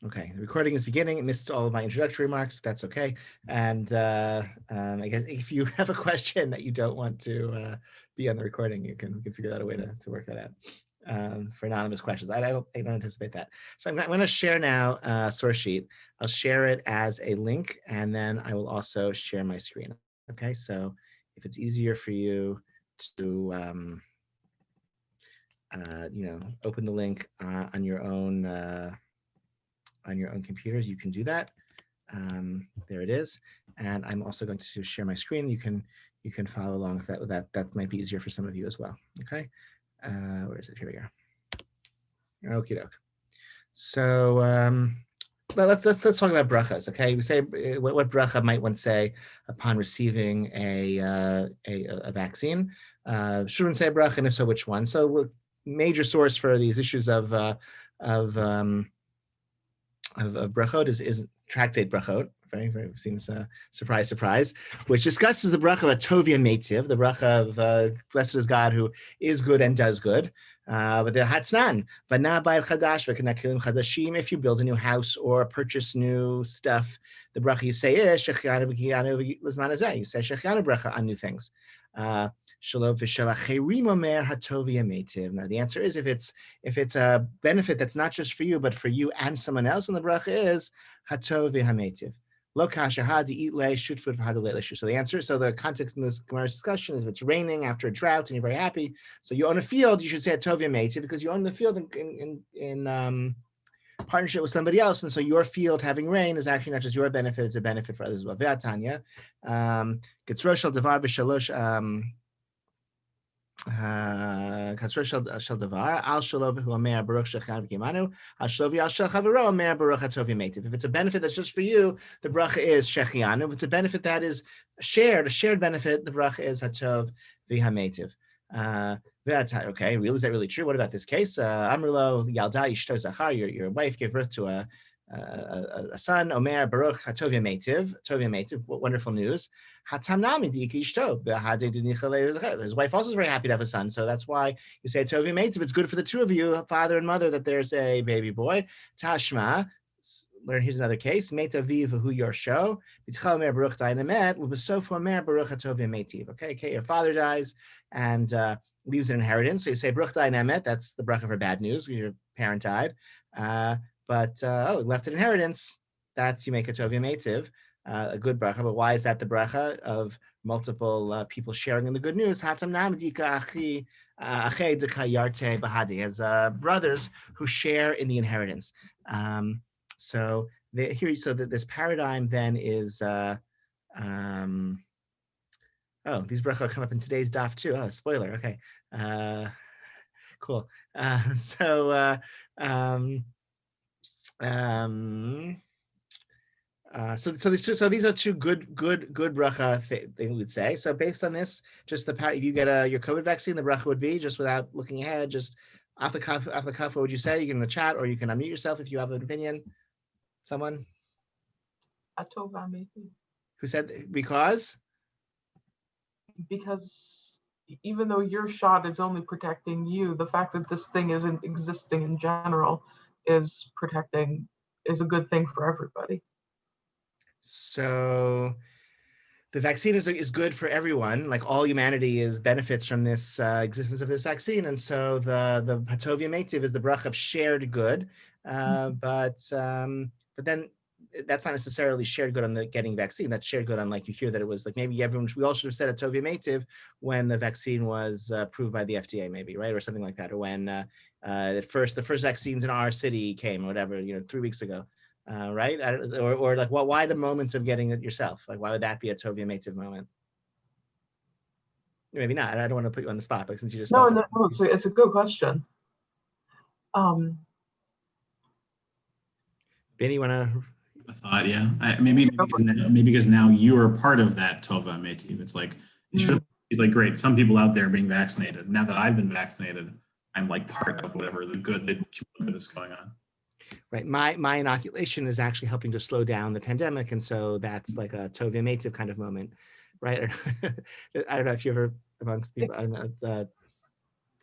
Okay, the recording is beginning. It missed all of my introductory remarks, but that's okay. And I guess if you have a question that you don't want to be on the recording, we can figure out a way to work that out for anonymous questions. I don't anticipate that. So I'm going to share now source sheet. I'll share it as a link, and then I will also share my screen. Okay, so if it's easier for you to open the link on your own computers, you can do that. There it is. And I'm also going to share my screen. You can follow along if that might be easier for some of you as well. Okay. Where is it? Here we go. Okie doke. So let's talk about brachas. Okay, we say what bracha might one say upon receiving a vaccine. Should one say a bracha, and if so, which one? So major source for these issues of brachot is tractate brachot. Very seems surprise, surprise, which discusses the bracha of Tovia Meitiv, the bracha of blessed is God who is good and does good. But the Hatznan, but not by Chadash, v'kenakilim Chadashim. If you build a new house or purchase new stuff, the bracha you say is Shechianu v'Kiyanu Lizman Hazeh. You say Shechianu bracha on new things. Shalom v'shalacherim omer hatovia meitiv. Now the answer is if it's a benefit that's not just for you but for you and someone else, and the bracha is hatovia hameitiv. Lo kasha had to eat lay shoot food for So the answer, so the context in this Gemara's discussion is if it's raining after a drought and you're very happy, so you own a field, you should say hatovia meitiv because you own the field in partnership with somebody else, and so your field having rain is actually not just your benefit; it's a benefit for others as well. Ve'atanya, Getzroshal devar b'shalosh. Katsur shel davar al shalov hu amer baruch shechan v'kimanu al shalovi al shel chavaro amer baruch hatovi meitiv. If it's a benefit that's just for you, the bracha is shechianu. If it's a benefit that is a shared benefit, the bracha is hatov v'hameitiv. Okay, really, is that really true? What about this case? Amrlo yalda ishto zachar. Your wife gave birth to a son, Omer Baruch Hatovia Meitiv. What wonderful news! Hatamnami Diki Ishto. His wife also is very happy to have a son, so that's why you say Hatovia Meitiv. It's good for the two of you, father and mother, that there's a baby boy. Tashma. Learn. Here's another case. Meita viv who your show. Omer Baruch Dainamet. Lubasofu Omer Baruch Hatovia Meitiv. Okay. Your father dies and leaves an inheritance. So you say Baruch Dainamet. That's the bracha for bad news. Your parent died. But left an inheritance, that's you make a tovia meitiv, a good bracha. But why is that the bracha of multiple people sharing in the good news? Hatam namdika achi achei dekayarte bahadi, as brothers who share in the inheritance. So this paradigm then is these bracha come up in today's daf too. Oh, spoiler. Okay, cool. So these are two good bracha thing we'd say. So based on this, just if you get your COVID vaccine, the bracha would be, just without looking ahead, just off the cuff. What would you say? You can in the chat, or you can unmute yourself if you have an opinion. Someone who said because even though your shot is only protecting you, the fact that this thing isn't existing in general is a good thing for everybody. So the vaccine is good for everyone. Like all humanity benefits from this existence of this vaccine, and so the Hatovia Meitiv is the bracha of shared good. But then that's not necessarily shared good on the getting vaccine. That's shared good on, like, you hear that it was like maybe we all should have said Hatovia Meitiv when the vaccine was approved by the FDA, maybe, right, or something like that, or when the first vaccines in our city came, or whatever, 3 weeks ago. Right? Or like, why the moment of getting it yourself? Like, why would that be a Tovia Meitiv moment? Maybe not. I don't want to put you on the spot, but since you just no, it's a good question. Benny, you want to? A thought, yeah. Maybe because now you are part of that Tova Meitiv. It's like it's like, great. Some people out there are being vaccinated. Now that I've been vaccinated, I'm like part of whatever the good is going on. Right. My inoculation is actually helping to slow down the pandemic, and so that's like a Tovia Meitiv kind of moment, right? I don't know if you ever, amongst people, I don't know.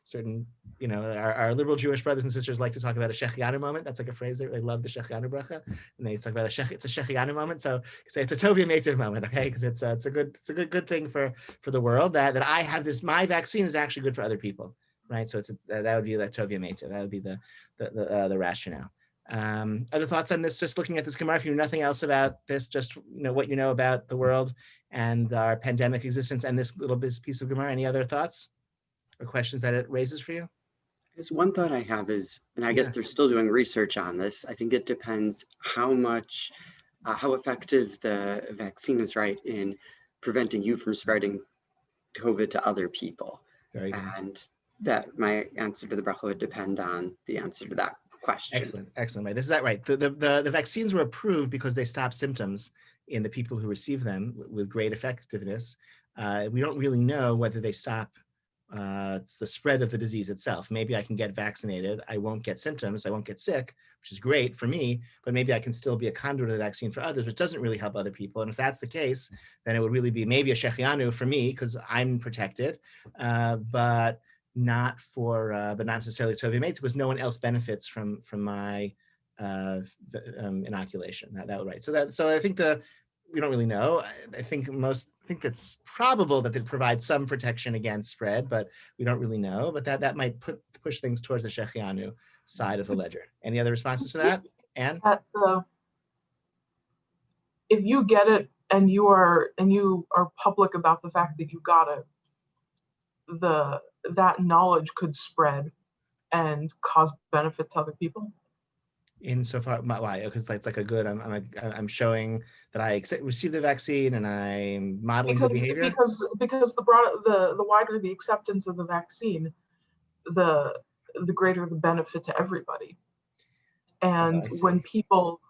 certain, our liberal Jewish brothers and sisters like to talk about a Shechianu moment. That's like a phrase they love, the Shechianu bracha, and they talk about it's a Shechianu moment. So it's a Tovia Meitiv moment, okay? Because it's a good thing for the world that I have this. My vaccine is actually good for other people, right? So that would be that Tovia Meitiv. That would be the rationale. Other thoughts on this? Just looking at this Gemara, if you know nothing else about this, just what you know about the world and our pandemic existence and this little piece of Gemara. Any other thoughts or questions that it raises for you? Because one thought I have is, and I guess they're still doing research on this, I think it depends how effective the vaccine is, right, in preventing you from spreading COVID to other people. Very good. And that my answer to the bracha would depend on the answer to that question. Excellent. Right. This is that right. The vaccines were approved because they stopped symptoms in the people who receive them with great effectiveness. We don't really know whether they stop the spread of the disease itself. Maybe I can get vaccinated. I won't get symptoms. I won't get sick, which is great for me, but maybe I can still be a conduit of the vaccine for others, which doesn't really help other people. And if that's the case, then it would really be maybe a Shechianu for me because I'm protected, but not necessarily Tovia Meitiv because no one else benefits from my inoculation. That would right. So I think we don't really know. I think it's probable that it provides some protection against spread, but we don't really know. But that might push things towards the Shechianu side of the ledger. Any other responses to that, Anne? If you get it and you are public about the fact that you got it, that knowledge could spread and cause benefit to other people. Insofar, why? Because it's like a good. I'm showing that I received the vaccine and I'm modeling good behavior. Because the wider the acceptance of the vaccine, the greater the benefit to everybody. And when people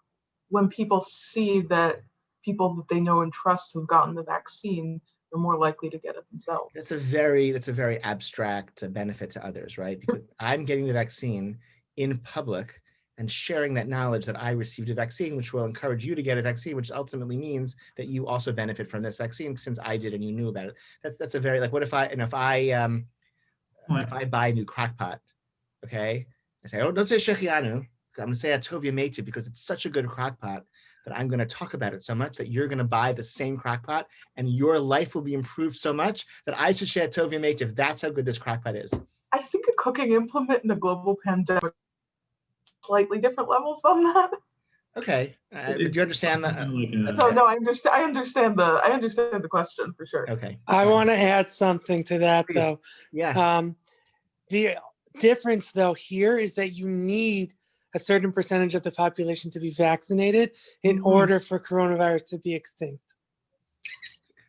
see that people that they know and trust have gotten the vaccine, they're more likely to get it themselves. That's a very abstract benefit to others, right? Because I'm getting the vaccine in public and sharing that knowledge that I received a vaccine, which will encourage you to get a vaccine, which ultimately means that you also benefit from this vaccine since I did and you knew about it. That's a very what if I buy a new crock pot, okay? I say, don't say Shechianu. I'm gonna say a Tovia Meitiv because it's such a good crock pot that I'm gonna talk about it so much that you're gonna buy the same crock pot and your life will be improved so much that I should share Tovia Meitiv. That's how good this crock pot is. I think a cooking implement in a global pandemic slightly different levels than that. Okay, do you understand that? No, I understand the question for sure. Okay. I want to add something to that. Please. Though. Yeah. The difference though here is that you need a certain percentage of the population to be vaccinated in order for coronavirus to be extinct.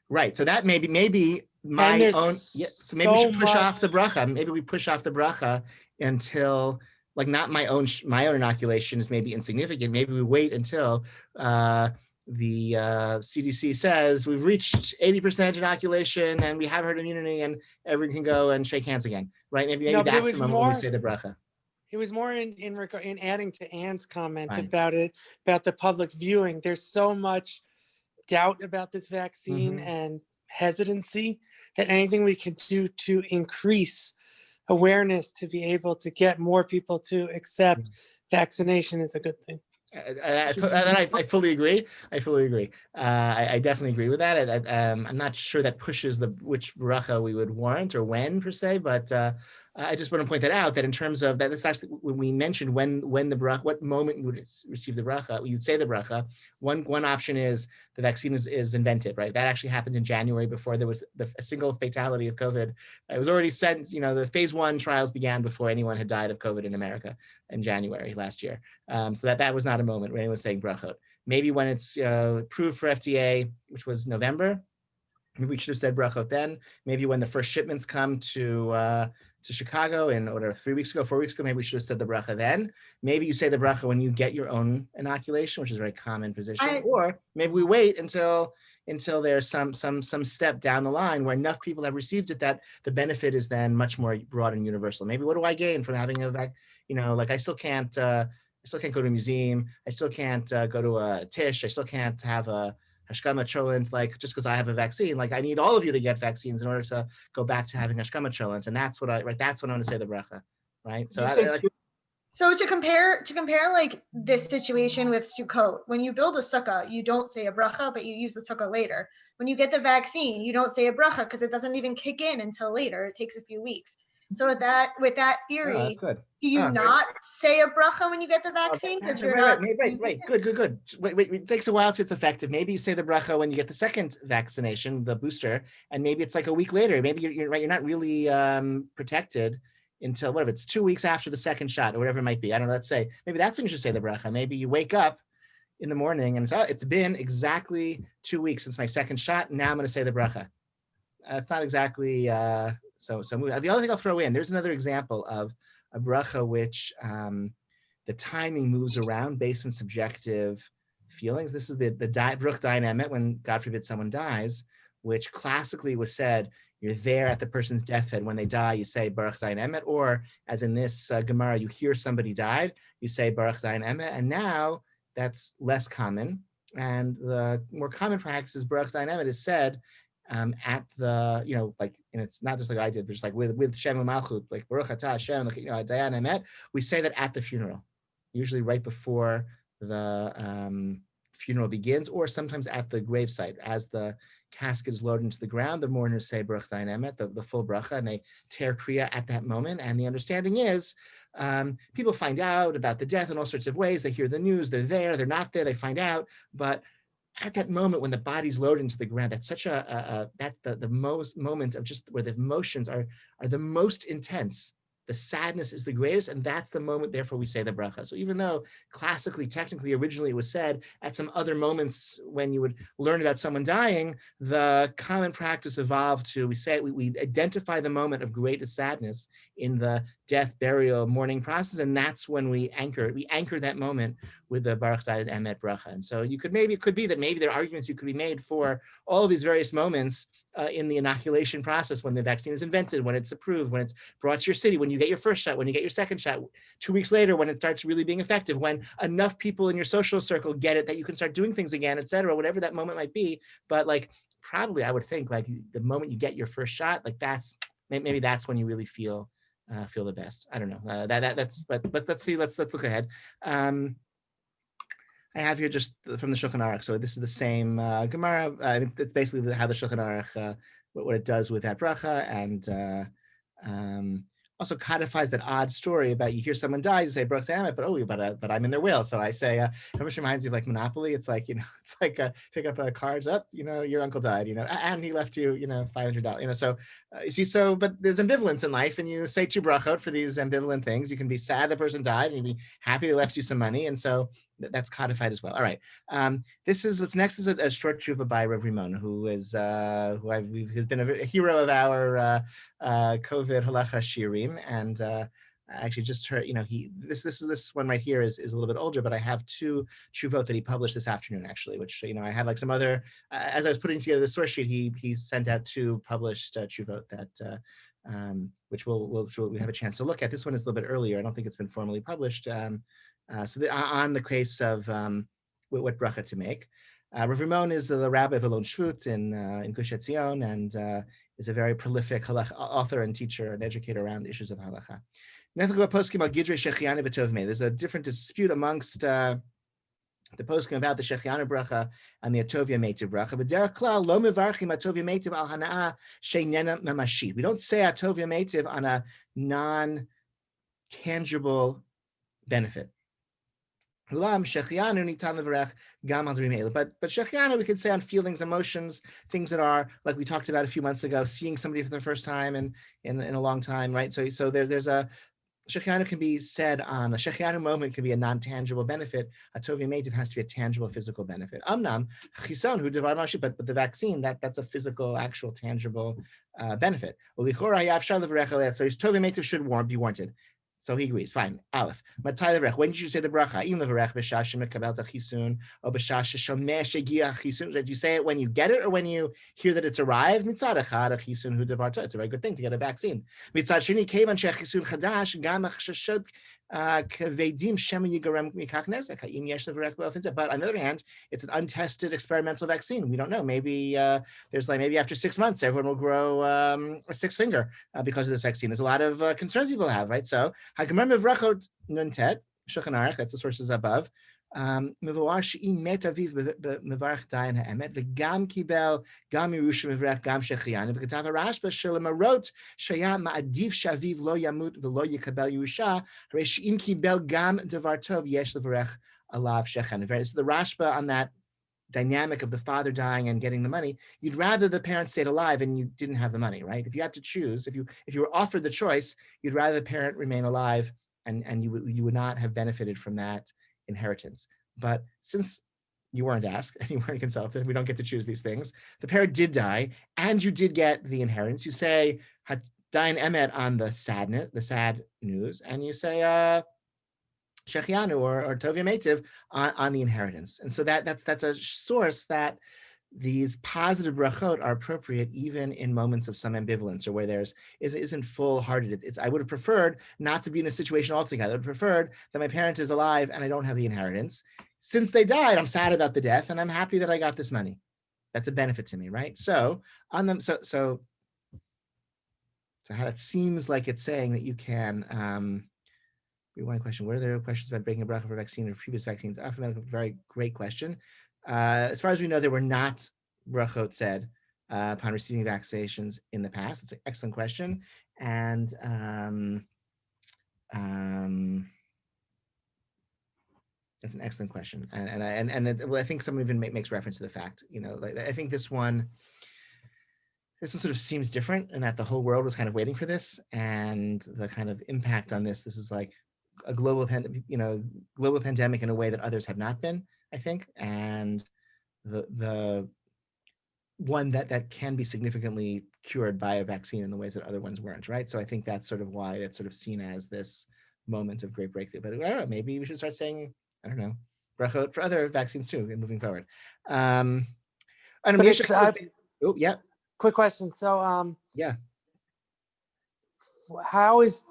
Right. So that maybe my own. Yeah, so maybe we should push off the bracha. Maybe we push off the bracha until. Like not my own inoculation is maybe insignificant. Maybe we wait until the CDC says we've reached 80% inoculation and we have herd immunity and everyone can go and shake hands again, right? Maybe that's the moment when we say the bracha. It was more in adding to Anne's comment about the public viewing. There's so much doubt about this vaccine and hesitancy that anything we can do to increase awareness to be able to get more people to accept vaccination is a good thing. I fully agree. I definitely agree with that. I'm not sure that pushes which bracha we would warrant or when per se, but I just want to point that out that in terms of that, this actually when we mentioned when the bracha, what moment you would receive the bracha, you'd say the bracha. One option is the vaccine is invented, right? That actually happened in January before there was a single fatality of COVID. It was already sent. The phase 1 trials began before anyone had died of COVID in America in January last year. So that was not a moment where anyone was saying brachot. Maybe when it's approved for FDA, which was November. Maybe we should have said brachot then. Maybe when the first shipments come to Chicago in 4 weeks ago, maybe we should have said the bracha then. Maybe you say the bracha when you get your own inoculation, which is a very common position. Or maybe we wait until there's some step down the line where enough people have received it that the benefit is then much more broad and universal. Maybe what do I gain from having like I still can't go to a museum. I still can't go to a tish. I still can't have a hashkama cholent, like just because I have a vaccine, like I need all of you to get vaccines in order to go back to having hashkama cholent, and that's what that's when I'm going to say the bracha, right? So So to compare like this situation with Sukkot, when you build a sukkah, you don't say a bracha, but you use the sukkah later. When you get the vaccine, you don't say a bracha because it doesn't even kick in until later. It takes a few weeks. So with that theory, do you not say a bracha when you get the vaccine because you're not? Right. Good. Wait, it takes a while till it's effective. Maybe you say the bracha when you get the second vaccination, the booster, and maybe it's like a week later. Maybe you're right. You're not really protected until whatever, it's 2 weeks after the second shot or whatever it might be. I don't know, let's say, maybe that's when you should say the bracha. Maybe you wake up in the morning and it's been exactly 2 weeks since my second shot. Now I'm going to say the bracha. It's not exactly, so the other thing I'll throw in, there's another example of a bracha which the timing moves around based on subjective feelings. This is the Bruch dynamic when, God forbid, someone dies, which classically was said, you're there at the person's deathbed. When they die, you say Baruch Dayan Emet, or as in this Gemara, you hear somebody died, you say Baruch Dayan Emet, and now that's less common. And the more common practice is Baruch Dayan Emet is said at the, and it's not just like I did, but just like with Shem Malchut, like Baruch Atah Hashem, Dayan Emet, we say that at the funeral, usually right before the funeral begins, or sometimes at the gravesite as the casket is lowered into the ground. The mourners say Baruch Dayan Emet, the full bracha, and they tear kriya at that moment. And the understanding is people find out about the death in all sorts of ways. They hear the news, they're there, they're not there, they find out. But at that moment when the body's lowered into the ground, that's such that's the most moment of just where the emotions are the most intense. The sadness is the greatest, and that's the moment, therefore, we say the bracha. So even though classically, technically, originally it was said at some other moments when you would learn about someone dying, the common practice evolved to, we identify the moment of greatest sadness in the death, burial, mourning process, and that's when we anchor that moment with the Baruch Dayan Emet bracha. And so it could be that maybe there are arguments you could be made for all of these various moments in the inoculation process, when the vaccine is invented, when it's approved, when it's brought to your city, when you get your first shot, when you get your second shot, 2 weeks later, when it starts really being effective, when enough people in your social circle get it that you can start doing things again, et cetera, whatever that moment might be. But like, probably I would think like the moment you get your first shot, like maybe that's when you really feel the best. I don't know. But let's see. Let's look ahead. I have here just from the Shulchan Aruch. So this is the same Gemara. It's basically how the Shulchan Aruch, what it does with that bracha, and also codifies that odd story about you hear someone die, you say Baruch Dayan Emet, but I'm in their will. So I say, it almost reminds you of like Monopoly. It's like, it's like pick up cards up, your uncle died, and he left you, $500, so, but there's ambivalence in life, and you say two brachot for these ambivalent things. You can be sad the person died, and you be happy they left you some money. And so that's codified as well. All right. This is what's next is a short tshuva by Rav Rimon, who has been a hero of our COVID Halakhah shirim, and I actually just heard, this one right here is a little bit older, but I have two tshuvot that he published this afternoon, actually, which, I had like some other, as I was putting together the source sheet, he sent out two published tshuvot that, which we'll have a chance to look at. This one is a little bit earlier. I don't think it's been formally published. On the case of what bracha to make. Rav Rimon is the rabbi of Elon Shvut in Gush Etzion, and is a very prolific author and teacher and educator around issues of halacha. There's a different dispute amongst the poskim about the Shechianu bracha and the Atovia Meitiv bracha. But derech klal lo mevarchim Atovia Meitiv al hanaa sheinena mamashit. We don't say Atovia Meitiv on a non-tangible benefit. But Shechianu we could say on feelings, emotions, things that are like we talked about a few months ago, seeing somebody for the first time and in a long time, right? So there's a Shechianu can be said on a Shechianu moment can be a non-tangible benefit. A Tovia Meitiv has to be a tangible physical benefit. Amnam chison hu devar mashi, but the vaccine that's a physical, actual, tangible benefit. So his Tovia Meitiv should be warranted. So he agrees. Fine. Aleph. When did you say the bracha? Did you say it when you get it or when you hear that it's arrived? It's a very good thing to get a vaccine. But on the other hand, it's an untested experimental vaccine. We don't know. Maybe maybe after 6 months, everyone will grow a sixth finger because of this vaccine. There's a lot of concerns people have, right? So, Nuntet, Shulchan Aruch, that's the sources above. מבואר שאם מת אביו מברך דיין האמת, וגם קיבל גם ירושה מברך גם שהחיינו, וכתב הרשב"א שלמרות שהיה מעדיף שאביו לא ימות ולא יקבל ירושה, הרי שאם קיבל גם דבר טוב, יש לברך עליו שהחיינו. So the Rashba on that dynamic of the father dying and getting the money, you'd rather the parent stayed alive and you didn't have the money, right? If you had to choose, if you were offered the choice, you'd rather the parent remain alive and you would not have benefited from that inheritance. But since you weren't asked and you weren't consulted, we don't get to choose these things. The parent did die and you did get the inheritance. You say dayan emet on the sad news, and you say shechianu or tovia meitiv on the inheritance. And so that's a source that these positive brachot are appropriate even in moments of some ambivalence or where isn't full-hearted. I would have preferred not to be in a situation altogether. I would have preferred that my parent is alive and I don't have the inheritance. Since they died, I'm sad about the death and I'm happy that I got this money. That's a benefit to me, right? So on them, so how it seems like it's saying that you can. One question: were there questions about breaking a bracha for vaccine or previous vaccines? Very great question. As far as we know, there were not brachot said upon receiving vaccinations in the past. It's an excellent question, and that's an excellent question. I think someone even makes reference to the fact, I think this one sort of seems different in that the whole world was kind of waiting for this, and the kind of impact on this is like a global pandemic in a way that others have not been, I think, and the one that can be significantly cured by a vaccine in the ways that other ones weren't, right? So I think that's sort of why it's sort of seen as this moment of great breakthrough. But I don't know, maybe we should start saying, I don't know, brachot for other vaccines too, and moving forward. Oh yeah. Quick question. So yeah. How is,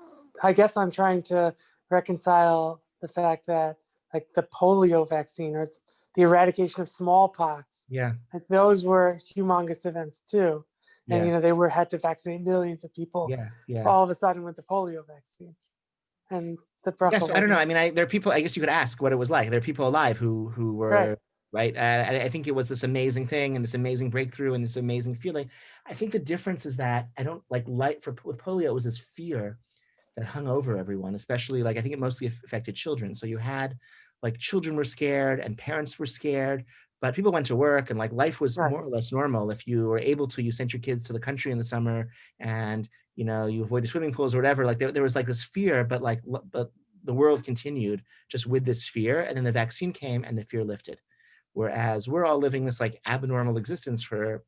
I guess I'm trying to reconcile the fact that like the polio vaccine or the eradication of smallpox, like those were humongous events too, and they had to vaccinate millions of people all of a sudden with the polio vaccine, and the bracha so I don't know. I mean, there are people, I guess you could ask what it was like. There are people alive who were right. I think it was this amazing thing and this amazing breakthrough and this amazing feeling. I think the difference is that I don't with polio, it was this fear that hung over everyone, especially I think it mostly affected children. So you had children were scared and parents were scared, but people went to work and life was more or less normal. If you were able to, you sent your kids to the country in the summer and, you avoided swimming pools or whatever. There was this fear, but the world continued just with this fear. And then the vaccine came and the fear lifted. Whereas we're all living this abnormal existence for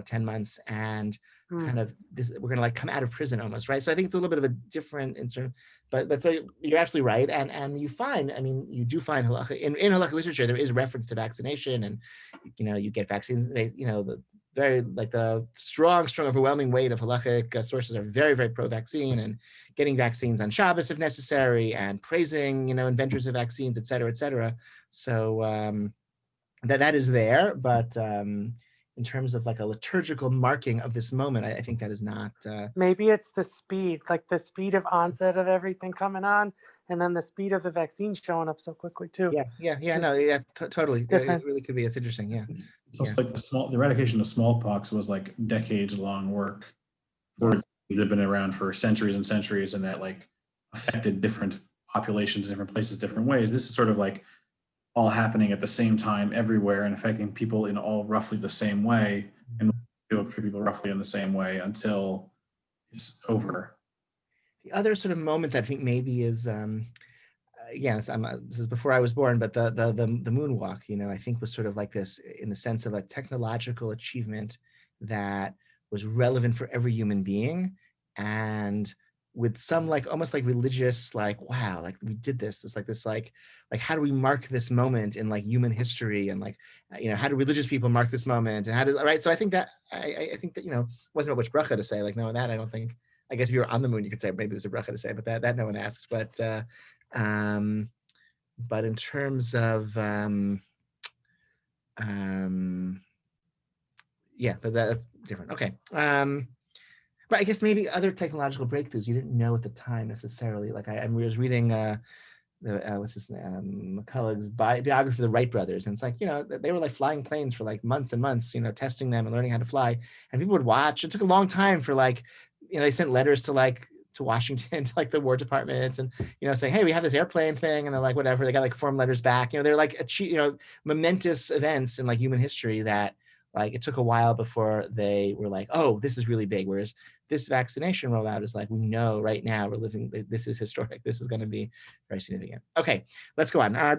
10 months and kind of this, we're going to come out of prison almost, right? So I think it's a little bit of a different insert, but so you're absolutely right. And you find, you do find Halakhah, in Halakhah literature, there is reference to vaccination and, you get vaccines, the very, the strong, overwhelming weight of Halakhic sources are very, very pro-vaccine and getting vaccines on Shabbos if necessary and praising, inventors of vaccines, et cetera, et cetera. So that is there, but in terms of a liturgical marking of this moment, I think that is not. Maybe it's the speed, the speed of onset of everything coming on, and then the speed of the vaccine showing up so quickly too. Totally. Different. It really could be. It's interesting. Yeah. It's also the eradication of smallpox was decades long work. They've been around for centuries and centuries, and that affected different populations in different places, different ways. This is sort of all happening at the same time everywhere and affecting people in all roughly the same way, and do it for people roughly in the same way until it's over. The other sort of moment that I think maybe is, again, this is before I was born, but the moonwalk, I think was sort of this in the sense of a technological achievement that was relevant for every human being, and with some almost religious wow, we did this. It's how do we mark this moment in human history, and how do religious people mark this moment, and how does right? So I think that I think that wasn't about which bracha to say. No, that I don't think. I guess if you were on the moon, you could say maybe there's a bracha to say, but that no one asked. But But in terms of yeah, but that's different. Okay. But I guess maybe other technological breakthroughs you didn't know at the time necessarily. Like I was reading what's his name, McCullough's biography of the Wright brothers, and it's like, you know, they were like flying planes for like months and months, you know, testing them and learning how to fly, and people would watch. It took a long time for like, you know, they sent letters to Washington, to like the War Department, and, you know, saying, hey, we have this airplane thing, and they're like, whatever. They got like form letters back. You know, they're like momentous events in like human history that like it took a while before they were like, oh, this is really big. Whereas this vaccination rollout is like, we know right now we're living, this is historic. This is going to be very significant. Okay, let's go on. Right,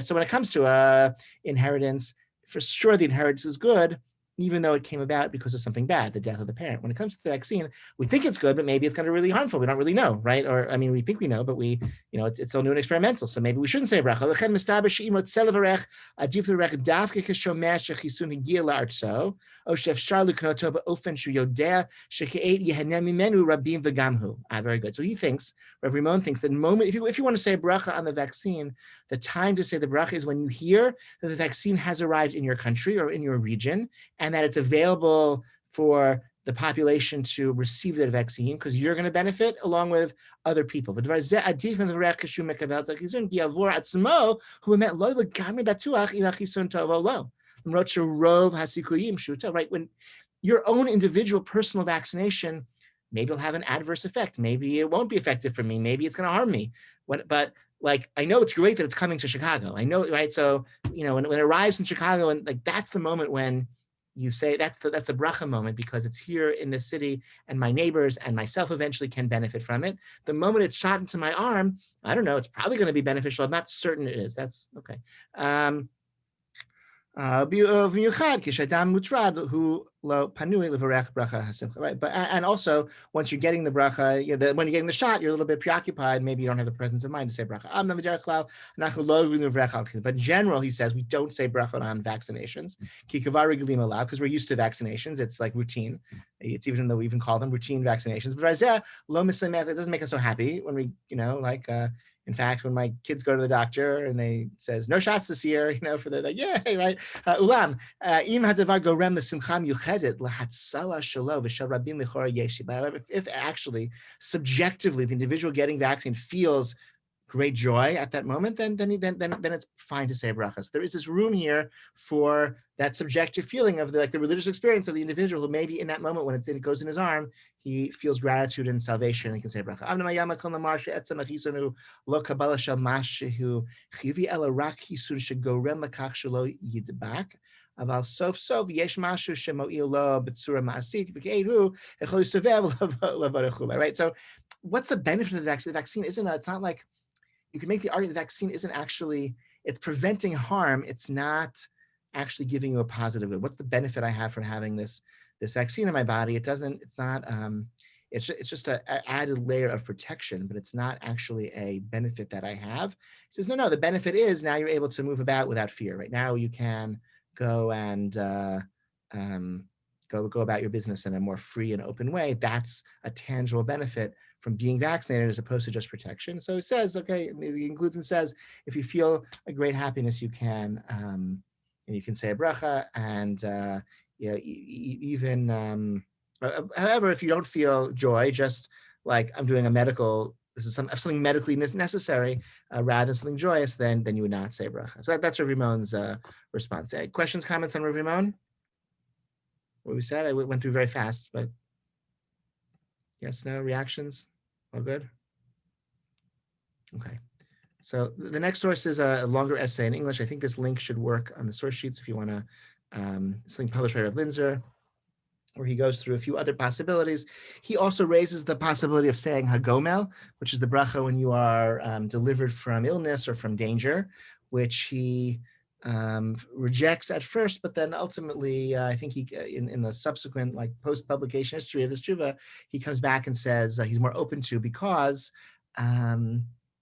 so when it comes to inheritance, for sure the inheritance is good, even though it came about because of something bad, the death of the parent. When it comes to the vaccine, we think it's good, but maybe it's going to be really harmful. We don't really know, right? Or, I mean, we think we know, but we, you know, it's still new and experimental. So maybe we shouldn't say bracha. Very good. So he thinks, Rav Rimon thinks that moment, if you want to say bracha on the vaccine, the time to say the bracha is when you hear that the vaccine has arrived in your country or in your region, and that it's available for the population to receive that vaccine, because you're going to benefit along with other people. But right, when your own individual personal vaccination, maybe it'll have an adverse effect. Maybe it won't be effective for me. Maybe it's going to harm me. But like, I know it's great that it's coming to Chicago. I know, right? So, you know, when it arrives in Chicago, and like, that's the moment when you say that's a bracha moment, because it's here in this city, and my neighbors and myself eventually can benefit from it. The moment it's shot into my arm, I don't know, it's probably going to be beneficial. I'm not certain it is. That's okay. Right, but and also once you're getting the bracha, when you're getting the shot, you're a little bit preoccupied. Maybe you don't have the presence of mind to say bracha. But in general, he says we don't say bracha on vaccinations because we're used to vaccinations. It's like routine. It's even though we even call them routine vaccinations. But it doesn't make us so happy when we, you know, like. In fact, when my kids go to the doctor and they says no shots this year, you know, for the like, yay, right? Ulam im hadavar gorem l'simcha yuchedet lahatzala shelo v'shel rabim lichora yeshi. But if actually subjectively the individual getting vaccine feels great joy at that moment, then it's fine to say brachas. There is this room here for that subjective feeling of the religious experience of the individual who maybe in that moment when it goes in his arm, he feels gratitude and salvation, and he can say bracha. Right. So what's the benefit of the vaccine? The vaccine isn't it's not like, you can make the argument the vaccine isn't actually, it's preventing harm. It's not actually giving you a positive good. What's the benefit I have from having this vaccine in my body? It's just an added layer of protection, but it's not actually a benefit that I have. He says, no, the benefit is now you're able to move about without fear. Right now you can go and go about your business in a more free and open way. That's a tangible benefit from being vaccinated as opposed to just protection. So it says, okay, he includes and says, if you feel a great happiness, you can say a bracha, and even however, if you don't feel joy, just like I'm doing a medical, this is something medically necessary rather than something joyous, then you would not say bracha. So that's Rav Rimon's response. Questions, comments on Rav Rimon? What we said, I went through very fast, but yes, no, reactions, all good? Okay, so the next source is a longer essay in English. I think this link should work on the source sheets if you want to, something published by Rav Linzer, where he goes through a few other possibilities. He also raises the possibility of saying Hagomel, which is the bracha when you are delivered from illness or from danger, which he rejects at first, but then ultimately, I think he, in the subsequent like post-publication history of this tshuva, he comes back and says he's more open to, because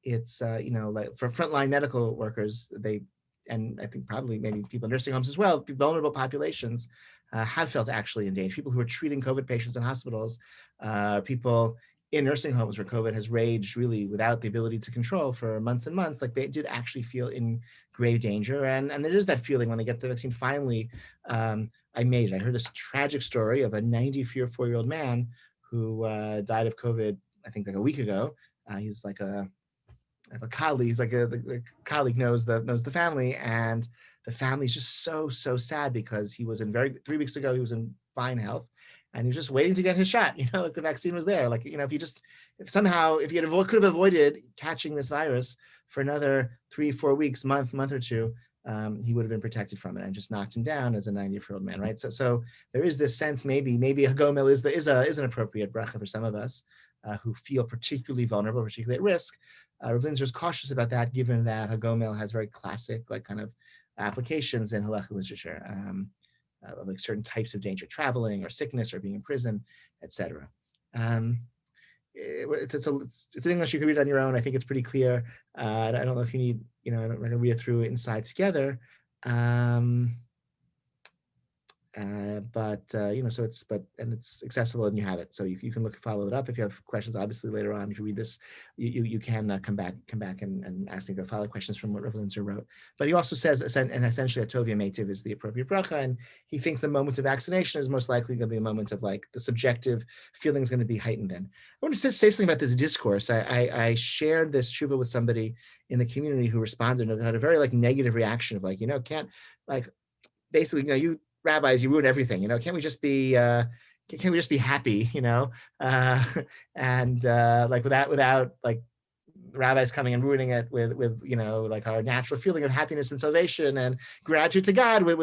it's like for frontline medical workers, they and I think probably maybe people in nursing homes as well, vulnerable populations have felt actually in danger. People who are treating COVID patients in hospitals, people in nursing homes where COVID has raged really without the ability to control for months and months, like they did actually feel in grave danger. And there is that feeling when they get the vaccine, finally, I made it. I heard this tragic story of a 94-year-old man who died of COVID, I think like a week ago. He's like a colleague. He's like the colleague knows the family, and the family's just so sad because he was in 3 weeks ago, he was in fine health, and he was just waiting to get his shot. Like the vaccine was there. Like, if he could have avoided catching this virus for another 3-4 weeks, month or two, he would have been protected from it, and just knocked him down as a 90-year-old man, right? So there is this sense maybe a Hagomel is an appropriate bracha for some of us who feel particularly vulnerable, particularly at risk. Rav Linzer is cautious about that, given that Hagomel has very classic kind of applications in halacha literature, like certain types of danger, traveling or sickness or being in prison, etc. It's in English. You can read it on your own. I think it's pretty clear. I don't know if you need, I'm not going to read it through inside together. It's accessible and you have it, so you can follow it up. If you have questions, obviously later on, if you read this, you can come back and ask me to follow questions from what Rav Linzer wrote. But he also says, and essentially, a Tovia Meitiv is the appropriate bracha, and he thinks the moment of vaccination is most likely going to be a moment of like the subjective feeling is going to be heightened. Then I want to say something about this discourse. I shared this tshuva with somebody in the community who responded and had a very negative reaction of can't basically you rabbis, you ruin everything. Can't we just be happy? Without rabbis coming and ruining it with our natural feeling of happiness and salvation and gratitude to God with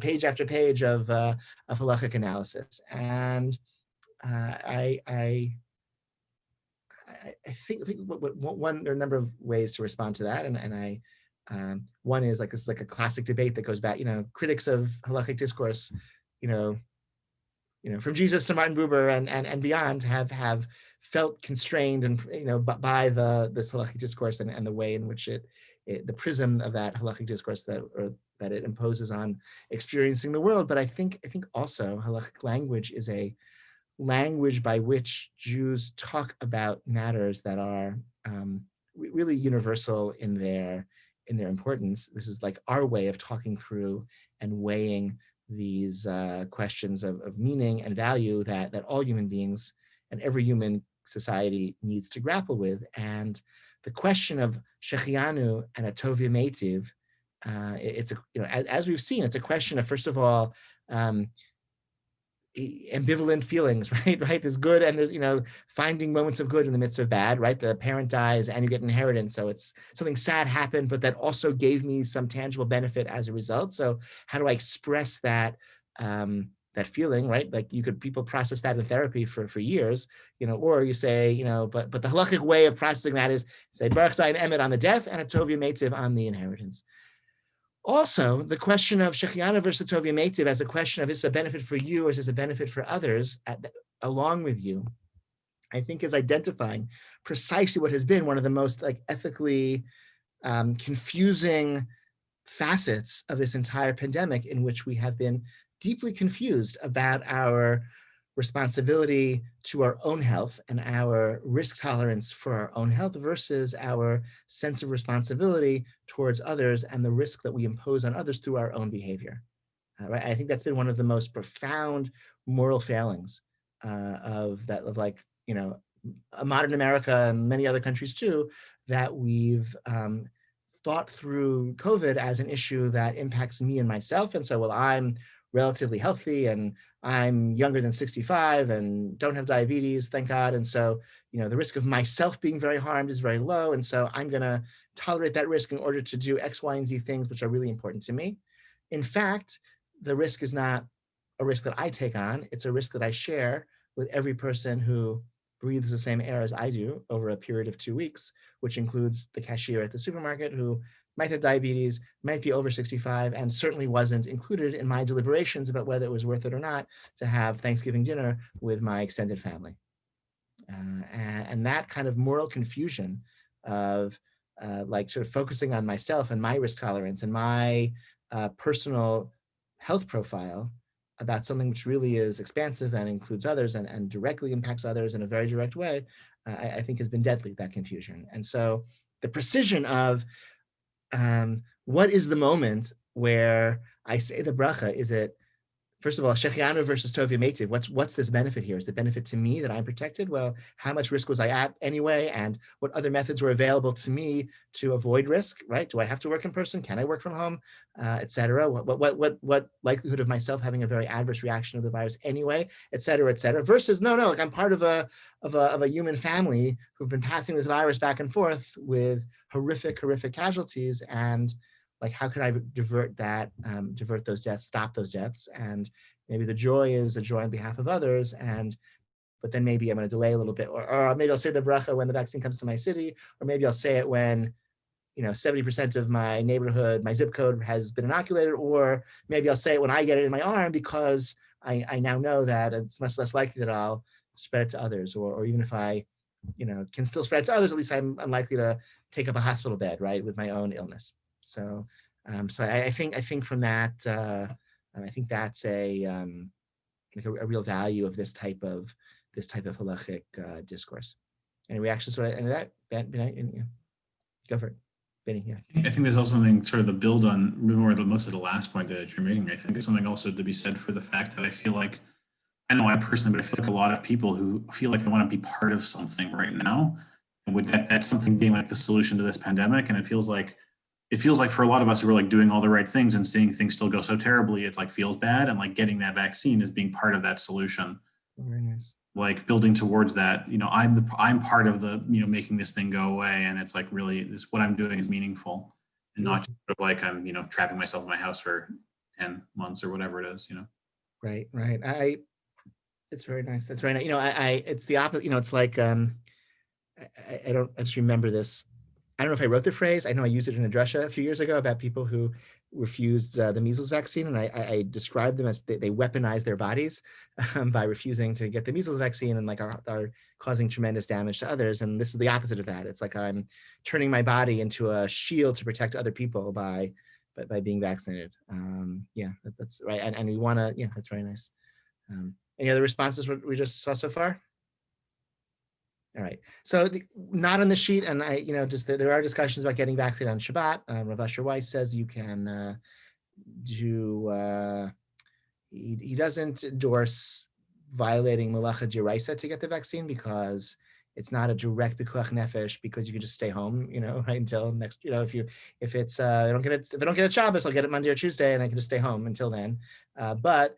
page after page of halachic analysis. And I think there are a number of ways to respond to that, and one is this is a classic debate that goes back. Critics of halachic discourse, from Jesus to Martin Buber and beyond, have felt constrained and by this halachic discourse and the way in which the prism of that halachic discourse that it imposes on experiencing the world. But I think also halachic language is a language by which Jews talk about matters that are really universal in their importance. This is like our way of talking through and weighing these questions of meaning and value that all human beings and every human society needs to grapple with. And the question of Shechianu and a Tovia Meitiv, it's as we've seen, it's a question of, first of all, ambivalent feelings, right? There's good and there's, finding moments of good in the midst of bad, right? The parent dies and you get inheritance. So it's something sad happened, but that also gave me some tangible benefit as a result. So how do I express that feeling, right? People process that in therapy for years, or you say, but the halachic way of processing that is say Baruch Dayan Emet on the death and a Tovia Meitiv on the inheritance. Also, the question of Shechianu versus Tovia Meitiv as a question of, is this a benefit for you or is this a benefit for others along with you, I think is identifying precisely what has been one of the most ethically confusing facets of this entire pandemic, in which we have been deeply confused about our responsibility to our own health and our risk tolerance for our own health versus our sense of responsibility towards others and the risk that we impose on others through our own behavior. Right? I think that's been one of the most profound moral failings of modern America and many other countries too, that we've thought through COVID as an issue that impacts me and myself. And so, I'm relatively healthy and I'm younger than 65 and don't have diabetes, thank God. And so, the risk of myself being very harmed is very low. And so I'm going to tolerate that risk in order to do X, Y, and Z things, which are really important to me. In fact, the risk is not a risk that I take on. It's a risk that I share with every person who breathes the same air as I do over a period of 2 weeks, which includes the cashier at the supermarket who might have diabetes, might be over 65, and certainly wasn't included in my deliberations about whether it was worth it or not to have Thanksgiving dinner with my extended family. And that kind of moral confusion of like sort of focusing on myself and my risk tolerance and my personal health profile about something which really is expansive and includes others and directly impacts others in a very direct way, I think has been deadly, that confusion. And so the precision of what is the moment where I say the bracha? Is it, first of all, Shechianu versus Tovi Meitiv? What's this benefit here? Is the benefit to me that I'm protected? Well, how much risk was I at anyway? And what other methods were available to me to avoid risk, right? Do I have to work in person? Can I work from home, et cetera? What likelihood of myself having a very adverse reaction to the virus anyway, et cetera, versus no, like I'm part of a human family who've been passing this virus back and forth with horrific casualties, and like, how could I divert those deaths, stop those deaths? And maybe the joy is a joy on behalf of others. But then maybe I'm going to delay a little bit, or maybe I'll say the bracha when the vaccine comes to my city, or maybe I'll say it when, 70% of my neighborhood, my zip code has been inoculated, or maybe I'll say it when I get it in my arm because I now know that it's much less likely that I'll spread it to others, or even if I, can still spread it to others, at least I'm unlikely to take up a hospital bed, right, with my own illness. So, I think from that, I think that's a real value of this type of halachic discourse. Any reactions to that? Ben, go for it, Benny. Yeah. I think there's also something sort of to build on more most of the last point that you're making. I think there's something also to be said for the fact that I feel like, I know I personally, but I feel like a lot of people who feel like they want to be part of something right now, and with that's something being like the solution to this pandemic, and it feels like for a lot of us who are like doing all the right things and seeing things still go so terribly, it's like feels bad, and like getting that vaccine is being part of that solution. Very nice. Like building towards that, I'm part of the, making this thing go away, and it's like really what I'm doing is meaningful, and not just sort of like I'm, trapping myself in my house for 10 months or whatever it is, Right. It's very nice. That's very nice. It's the opposite. It's like I just remember this. I don't know if I wrote the phrase. I know I used it in a drasha a few years ago about people who refused the measles vaccine, and I described them as they weaponized their bodies by refusing to get the measles vaccine, and like are causing tremendous damage to others. And this is the opposite of that. It's like I'm turning my body into a shield to protect other people by being vaccinated. Yeah, that's right. And we want to. Yeah, that's very nice. Any other responses we just saw so far? All right. So not on the sheet, and just there are discussions about getting vaccinated on Shabbat. Rav Asher Weiss says you can do. He doesn't endorse violating Malacha D'Oraisa to get the vaccine because it's not a direct pikuach nefesh, because you can just stay home, right until next. If I don't get it Shabbos, I'll get it Monday or Tuesday, and I can just stay home until then. But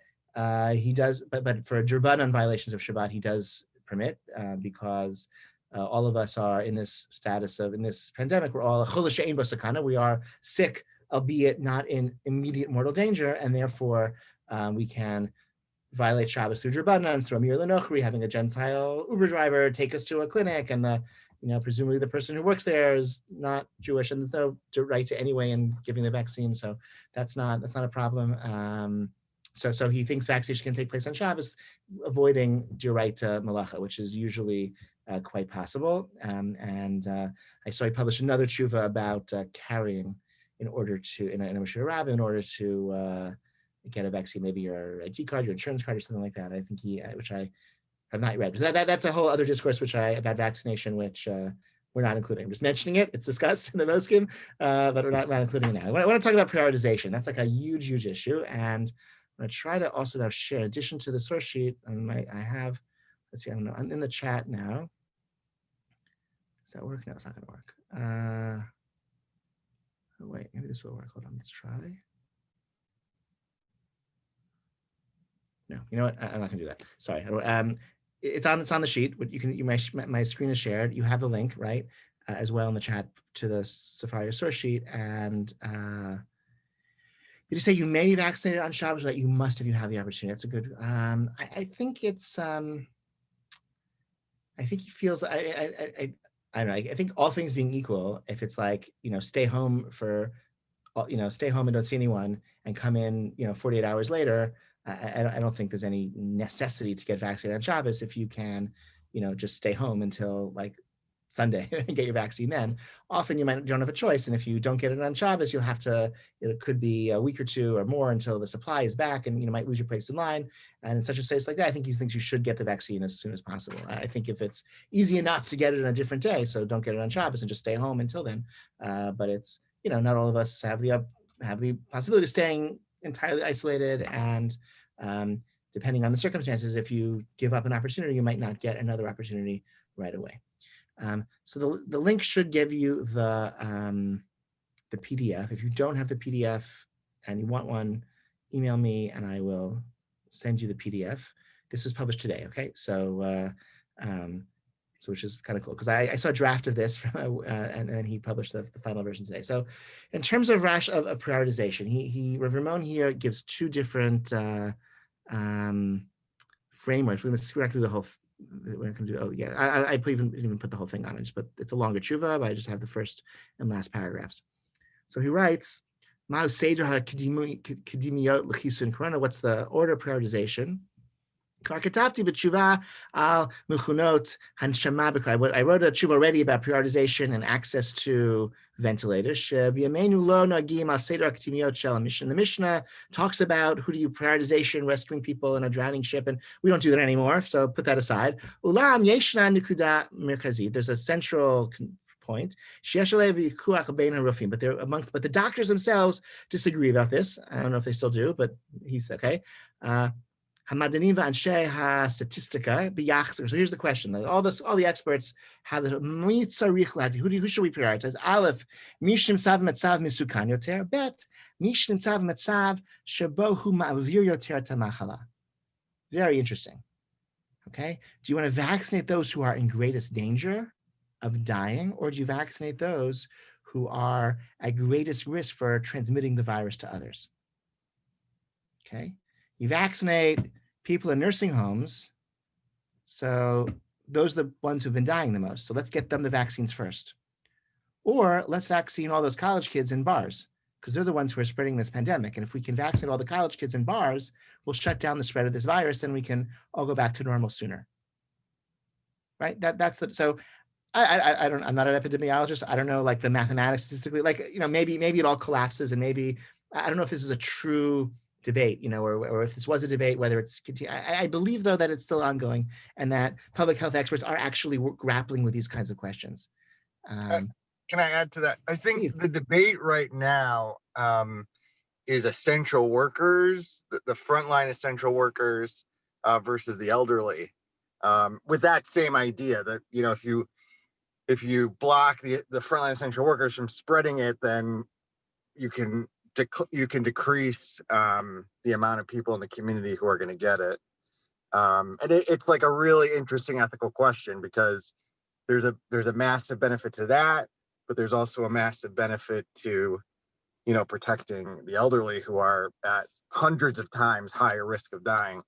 he does. But for D'Rabbanan violations of Shabbat, he does permit, because all of us are in this status in this pandemic, we're all chol she'ein bo sakana, we are sick, albeit not in immediate mortal danger, and therefore we can violate Shabbos through D'Rabbanan, through Amir Lenochri, having a Gentile Uber driver take us to a clinic, and presumably the person who works there is not Jewish, and there's no right to anyway in giving the vaccine, so that's not a problem. So he thinks vaccination can take place on Shabbos, avoiding D'Oraita Malacha, which is usually quite possible. And I saw he published another tshuva about carrying in order to, in a Mashur Rabbah, in order to get a vaccine, maybe your ID card, your insurance card, or something like that. I think which I have not read. That's a whole other discourse about vaccination, which we're not including. I'm just mentioning it. It's discussed in the Moskim, but we're not including it now. I want to talk about prioritization. That's like a huge issue. And I'm going to try to also now share, in addition to the source sheet, I have, let's see, I don't know, I'm in the chat now. Does that work? No, it's not going to work. Oh, wait, maybe this will work. Hold on, let's try. No, you know what? I'm not going to do that. Sorry. It's on the sheet. My screen is shared. You have the link, right, as well in the chat to the Safari source sheet. And did you say you may be vaccinated on Shabbos, or that you must if you have the opportunity? That's a good. I think it's. I think he feels. I don't know. I think all things being equal, if it's like stay home stay home and don't see anyone, and come in 48 hours later, I don't think there's any necessity to get vaccinated on Shabbos if you can just stay home until like Sunday and get your vaccine then. Often you don't have a choice. And if you don't get it on Shabbos, you'll have to, it could be a week or two or more until the supply is back, and you might lose your place in line. And in such a case like that, I think he thinks you should get the vaccine as soon as possible. I think if it's easy enough to get it on a different day, so don't get it on Shabbos and just stay home until then. But it's, not all of us have the possibility of staying entirely isolated, and depending on the circumstances, if you give up an opportunity, you might not get another opportunity right away. So the link should give you the PDF. If you don't have the PDF and you want one, email me and I will send you the PDF. This was published today, okay? So which is kind of cool, because I saw a draft of this from, and then he published the final version today. So in terms of prioritization, Ramon here gives two different frameworks. We're going to do the whole. We're going to do. Oh yeah, I even put the whole thing on it, but it's a longer tshuva. But I just have the first and last paragraphs. So he writes, "What's the order of prioritization?" I wrote a tshuva already about prioritization and access to ventilators. The Mishnah talks about who do you prioritization, rescuing people in a drowning ship, and we don't do that anymore, so put that aside. There's a central point, but the doctors themselves disagree about this. I don't know if they still do, but he's okay. Hamadanim v'anshei ha-statistika b'yachzer. So here's the question: all the experts have the who should we prioritize? Aleph, mishim tzav metzav misukan yoter. Bet, mishim tzav metzav shebo hu ma'avir yoter tamachala. Very interesting. Okay, do you want to vaccinate those who are in greatest danger of dying, or do you vaccinate those who are at greatest risk for transmitting the virus to others? Okay. You vaccinate people in nursing homes, so those are the ones who've been dying the most. So let's get them the vaccines first. Or let's vaccine all those college kids in bars, because they're the ones who are spreading this pandemic. And if we can vaccinate all the college kids in bars, we'll shut down the spread of this virus, and we can all go back to normal sooner. Right? So I'm not an epidemiologist. I don't know, like the mathematics statistically, maybe it all collapses, and maybe, I don't know if this is a true debate, or if this was a debate, whether it's I believe though that it's still ongoing, and that public health experts are actually grappling with these kinds of questions. Can I add to that? I think please. The debate right now is essential workers, the frontline essential workers versus the elderly, with that same idea that if you block the frontline essential workers from spreading it, then you can decrease the amount of people in the community who are going to get it. And it's like a really interesting ethical question, because there's a massive benefit to that, but there's also a massive benefit to, protecting the elderly who are at hundreds of times higher risk of dying.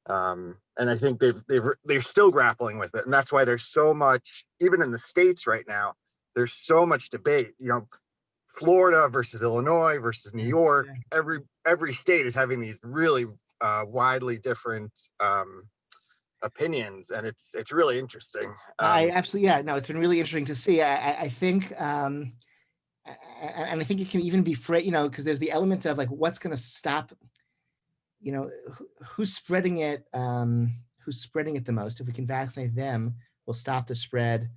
And I think they're still grappling with it. And that's why there's so much, even in the States right now, there's so much debate, Florida versus Illinois versus New York. Every state is having these really widely different opinions, and it's really interesting. It's been really interesting to see. I think, and I think it can even be because there's the element of like, what's going to stop, who's spreading it the most. If we can vaccinate them, we'll stop the spread,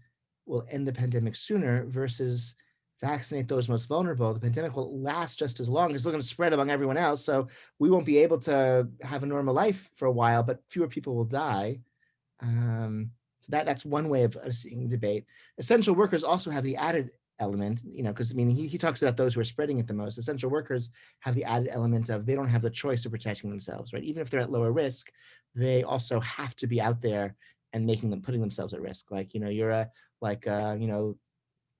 we'll end the pandemic sooner, versus vaccinate those most vulnerable. The pandemic will last just as long. It's still going to spread among everyone else. So we won't be able to have a normal life for a while, but fewer people will die. So that's one way of seeing debate. Essential workers also have the added element, because he talks about those who are spreading it the most. Essential workers have the added element of they don't have the choice of protecting themselves, right? Even if they're at lower risk, they also have to be out there and putting themselves at risk. Like,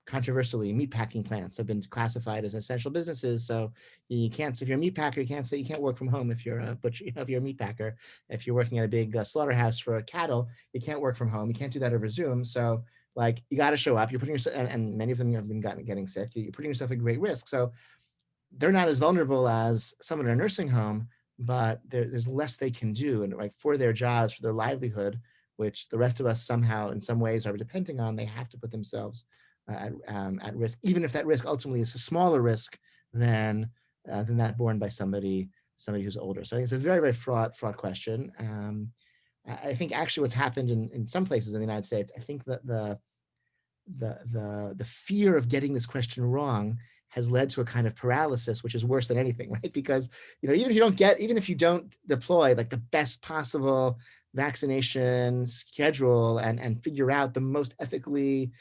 controversially, meatpacking plants have been classified as essential businesses. So you can't, if you're a meatpacker, you can't work from home if you're a butcher. If you're a meatpacker, if you're working at a big slaughterhouse for cattle, you can't work from home. You can't do that over Zoom. So like, you got to show up. You're putting yourself, and many of them have been getting sick. You're putting yourself at great risk. So they're not as vulnerable as someone in a nursing home, but there's less they can do, and like for their jobs, for their livelihood, which the rest of us somehow in some ways are depending on, they have to put themselves at risk, even if that risk ultimately is a smaller risk than that borne by somebody who's older. So I think it's a very, very fraught question. I think actually what's happened in some places in the United States, I think that the fear of getting this question wrong has led to a kind of paralysis, which is worse than anything, right? Because, even if you don't deploy like the best possible vaccination schedule and figure out the most ethically,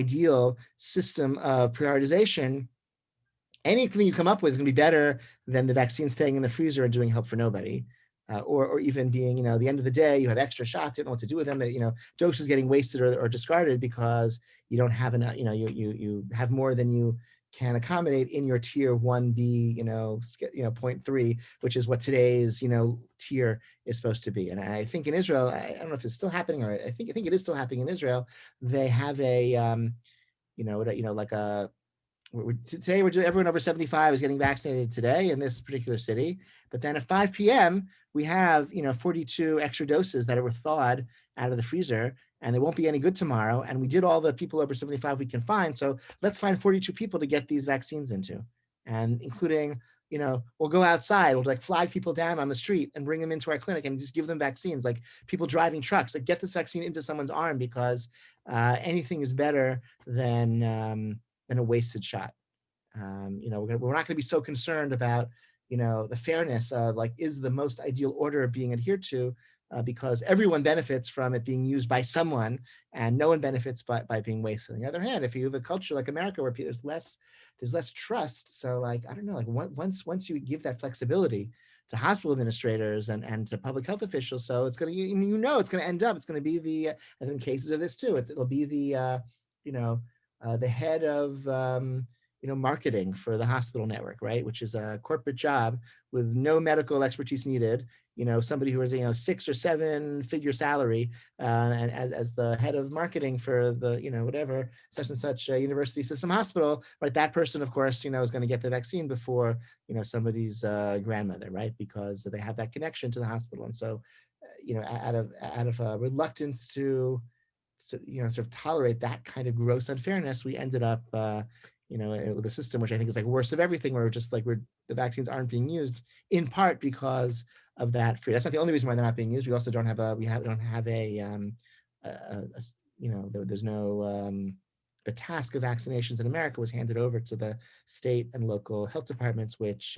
ideal system of prioritization, anything you come up with is going to be better than the vaccine staying in the freezer and doing help for nobody. Or even being, the end of the day, you have extra shots, you don't know what to do with them, doses getting wasted or discarded because you don't have enough, you have more than you can accommodate in your tier 1B, 0.3, which is what today's, tier is supposed to be. And I think in Israel, I don't know if it's still happening, or I think it is still happening in Israel. They have a, like a, today everyone over 75 is getting vaccinated today in this particular city, but then at 5 p.m. we have 42 extra doses that were thawed out of the freezer, and they won't be any good tomorrow. And we did all the people over 75 we can find, so let's find 42 people to get these vaccines into, and including we'll go outside, we'll like flag people down on the street and bring them into our clinic and just give them vaccines, like people driving trucks, like get this vaccine into someone's arm, because anything is better than a wasted shot. We're not going to be so concerned about, the fairness of like, is the most ideal order being adhered to, because everyone benefits from it being used by someone, and no one benefits by being wasted. On the other hand, if you have a culture like America where there's less trust, so like, I don't know, like once you give that flexibility to hospital administrators and to public health officials, so it's going to, it's going to end up, it's going to be the, I think cases of this too, it'll be the, the head of marketing for the hospital network, right? Which is a corporate job with no medical expertise needed. Somebody who has 6 or 7 figure salary, and as the head of marketing for the whatever such and such university system hospital, right? That person, of course, is going to get the vaccine before somebody's grandmother, right? Because they have that connection to the hospital, and so out of a reluctance to sort of tolerate that kind of gross unfairness, we ended up with a system which I think is like worst of everything, where the vaccines aren't being used, in part because of that free. That's not the only reason why they're not being used. We also don't have there's no the task of vaccinations in America was handed over to the state and local health departments, which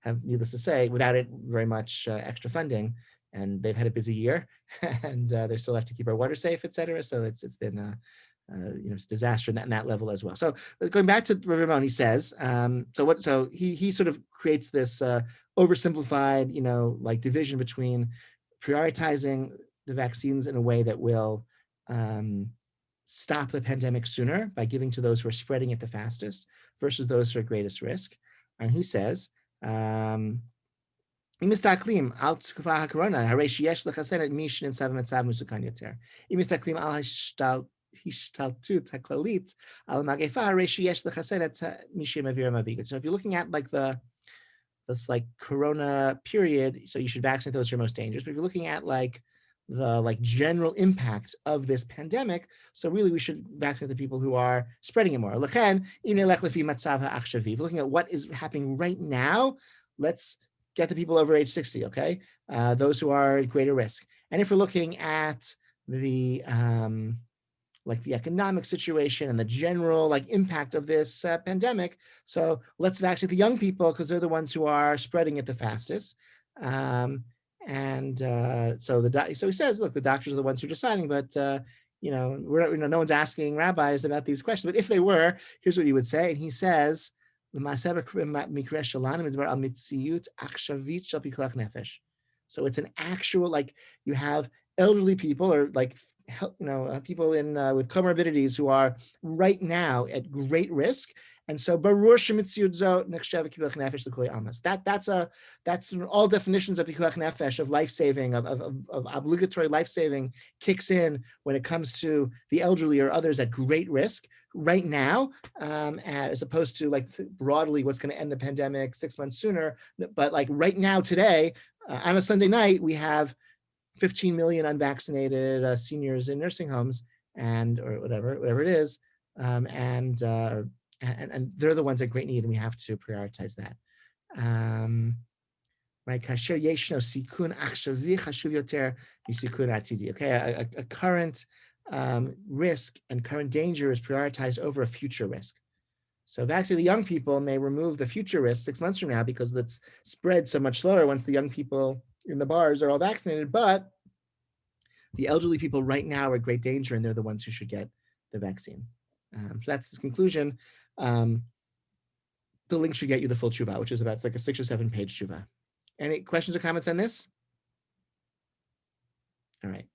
have, needless to say, without it very much extra funding, and they've had a busy year, and they still have to keep our water safe, et cetera. So it's been it's disaster in that level as well. So going back to Ramon, he says, so he sort of creates this oversimplified, like division between prioritizing the vaccines in a way that will stop the pandemic sooner by giving to those who are spreading it the fastest versus those who are at greatest risk. And he says, אם מסתכלים על תקופת הקורונה, הרי שיש לחסן את מי שנמצא במצב מסוכן יותר. אם מסתכלים על השתלטות הכללית על המגפה, הרי שיש לחסן את מי שמעביר מהבידוד. So if you're looking at like this like corona period, so you should vaccinate those who are most dangerous. But if you're looking at like the like general impact of this pandemic, so really we should vaccinate the people who are spreading it more. לכן, אם נלך לפי מצב העכשווי, looking at what is happening right now, let's get the people over age 60, okay? Those who are at greater risk. And if we're looking at the like the economic situation and the general like impact of this pandemic, so let's vaccinate the young people because they're the ones who are spreading it the fastest. So he says, look, the doctors are the ones who are deciding, but no one's asking rabbis about these questions. But if they were, here's what he would say. And he says, so it's an actual, like, you have elderly people or like people in with comorbidities who are right now at great risk, and so that's all definitions of pikuach nefesh, of life saving, of obligatory life saving, kicks in when it comes to the elderly or others at great risk right now, as opposed to like broadly what's going to end the pandemic 6 months sooner. But like right now, today, on a Sunday night, we have 15 million unvaccinated seniors in nursing homes, and or whatever it is, and they're the ones at great need, and we have to prioritize that. Right, kasher yeshno sikun achshavi chashuv yoter misikun atidi. Okay, a current risk and current danger is prioritized over a future risk. So vaccinating the young people may remove the future risk 6 months from now because it's spread so much slower once the young people in the bars are all vaccinated. But the elderly people right now are at great danger, and they're the ones who should get the vaccine. So that's his conclusion. The link should get you the full tshuva, which is about, it's like a 6 or 7 page tshuva. Any questions or comments on this? All right.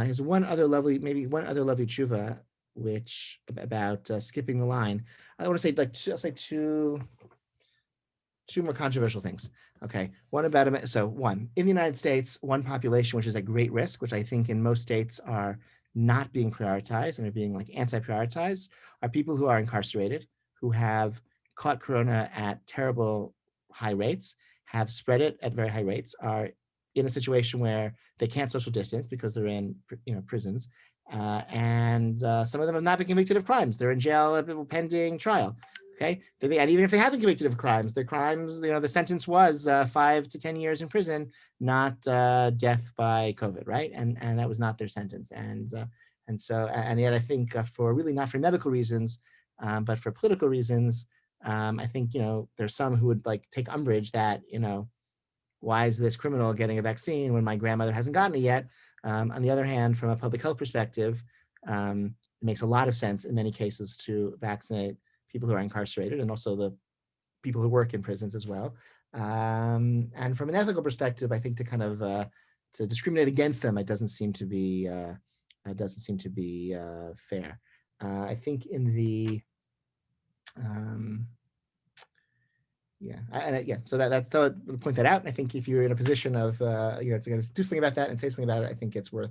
Here's one other lovely tshuva, which about skipping the line. I want to say I'll say two more controversial things. Okay, one about in the United States, one population which is at great risk, which I think in most states are not being prioritized and are being like anti-prioritized, are people who are incarcerated, who have caught corona at terrible high rates, have spread it at very high rates, are in a situation where they can't social distance because they're in prisons, and some of them have not been convicted of crimes. They're in jail pending trial. Okay, and even if they have been convicted of crimes, the sentence was 5 to 10 years in prison, not death by COVID, right? And that was not their sentence. And yet I think for really not for medical reasons, but for political reasons, I think there's some who would like take umbrage that why is this criminal getting a vaccine when my grandmother hasn't gotten it yet? On the other hand, from a public health perspective, it makes a lot of sense in many cases to vaccinate people who are incarcerated and also the people who work in prisons as well. And from an ethical perspective, I think to kind of to discriminate against them, it doesn't seem to be fair. I think in the so that's so I'll point that out. And I think if you're in a position of to do something about that and say something about it, I think it's worth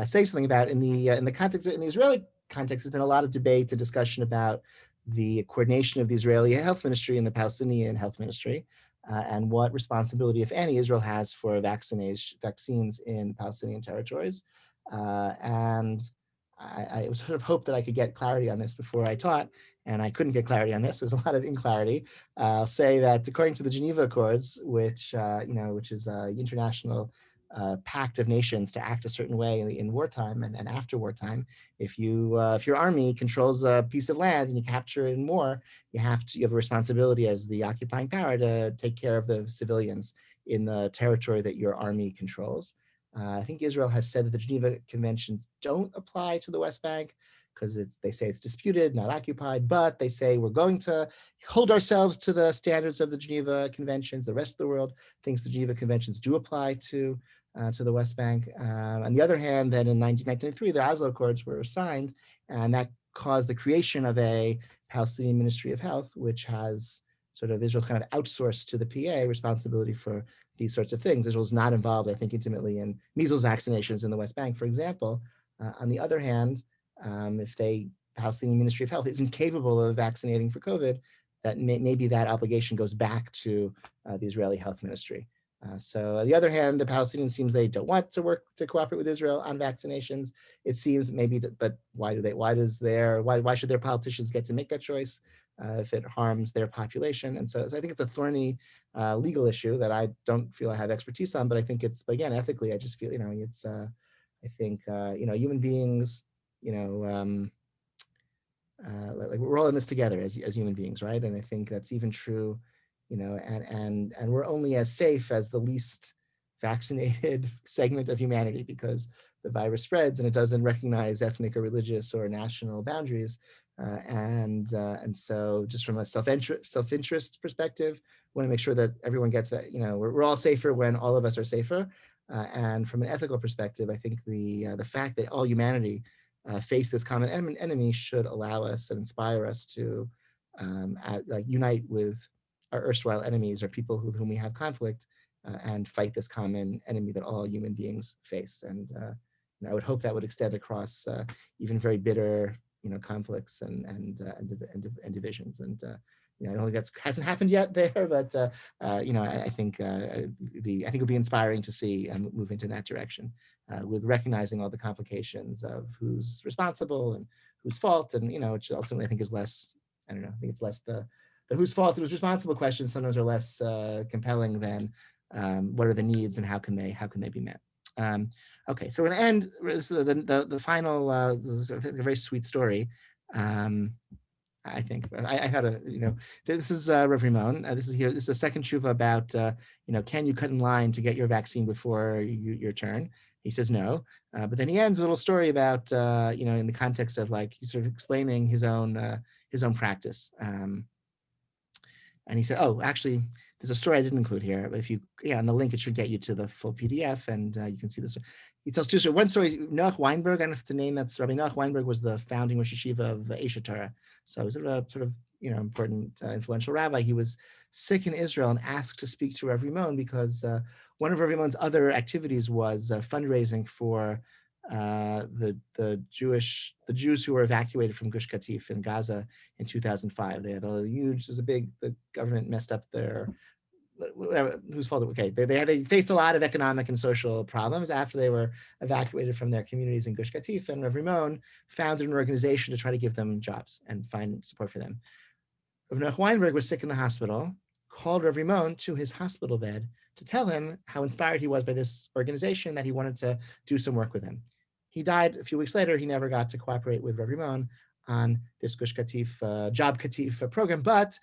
saying something about. In the context, in the Israeli context, there's been a lot of debate and discussion about the coordination of the Israeli health ministry and the Palestinian health ministry, and what responsibility, if any, Israel has for vaccines in Palestinian territories. And I sort of hoped that I could get clarity on this before I taught, and I couldn't get clarity on this. There's a lot of clarity. I'll say that according to the Geneva Accords, which is the international pact of nations to act a certain way in wartime and after wartime, if your army controls a piece of land and you capture it in war, you have a responsibility as the occupying power to take care of the civilians in the territory that your army controls. I think Israel has said that the Geneva Conventions don't apply to the West Bank because they say it's disputed, not occupied, but they say we're going to hold ourselves to the standards of the Geneva Conventions. The rest of the world thinks the Geneva Conventions do apply to the West Bank. On the other hand, then in 1993, the Oslo Accords were signed, and that caused the creation of a Palestinian Ministry of Health, which has sort of Israel kind of outsourced to the PA responsibility for these sorts of things. Israel is not involved, I think, intimately in measles vaccinations in the West Bank, for example. On the other hand, if Palestinian Ministry of Health is incapable of vaccinating for COVID, that maybe that obligation goes back to the Israeli Health Ministry. So on the other hand, the Palestinians seems they don't want to cooperate with Israel on vaccinations. It seems maybe, but why should their politicians get to make that choice if it harms their population? And so I think it's a thorny legal issue that I don't feel I have expertise on, but I think again, ethically, I just feel, it's, I think, human beings, like we're all in this together as human beings, right? And I think that's even true, and we're only as safe as the least vaccinated segment of humanity, because the virus spreads and it doesn't recognize ethnic or religious or national boundaries. And so just from a self-interest perspective, we want to make sure that everyone gets that, we're all safer when all of us are safer. And from an ethical perspective, I think the fact that all humanity face this common enemy should allow us and inspire us to unite with our erstwhile enemies or people with whom we have conflict, and fight this common enemy that all human beings face. And I would hope that would extend across even very bitter conflicts and divisions. And I don't think that's hasn't happened yet there, but I think it'll be inspiring to see move into that direction with recognizing all the complications of who's responsible and whose fault, and which ultimately I think is less. I don't know. I think it's less the whose fault and who's responsible questions sometimes are less compelling than what are the needs and how can they be met. Okay, so we're going to end the final. This is a very sweet story. I think I had this is Rav Rimon. This is the second tshuva about can you cut in line to get your vaccine before your turn? He says no, but then he ends with a little story about in the context of like he's sort of explaining his own practice. And he said, oh, actually, there's a story I didn't include here, but if you, on the link, it should get you to the full PDF, and you can see this. He tells two stories. One story, Noach Weinberg, I don't know if it's a name, that's Rabbi Noach Weinberg was the founding Rosh Yeshiva of Eshet Torah. So he was a sort of important, influential rabbi. He was sick in Israel and asked to speak to Rav Rimon because one of Rav Rimon's other activities was fundraising for the Jews who were evacuated from Gush Katif in Gaza in 2005. They had the government messed up their, whatever, whose fault? Okay, they faced a lot of economic and social problems after they were evacuated from their communities in Gush Katif, and Rav Rimon founded an organization to try to give them jobs and find support for them. Rav Noach Weinberg was sick in the hospital, called Rav Rimon to his hospital bed to tell him how inspired he was by this organization, that he wanted to do some work with him. He died a few weeks later. He never got to cooperate with Rav Rimon on this Gush Katif, Job Katif program, but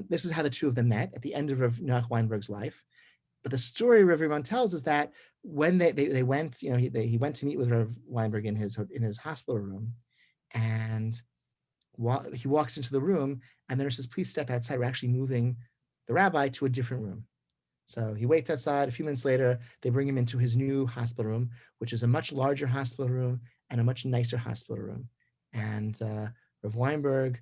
this is how the two of them met at the end of Rav Noach Weinberg's life. But the story Rav Rimon tells is that when they went, he went to meet with Rav Weinberg in his hospital room, and he walks into the room, and the nurse says, please step outside. We're actually moving the rabbi to a different room. So he waits outside. A few minutes later, they bring him into his new hospital room, which is a much larger hospital room and a much nicer hospital room. And Rav Weinberg,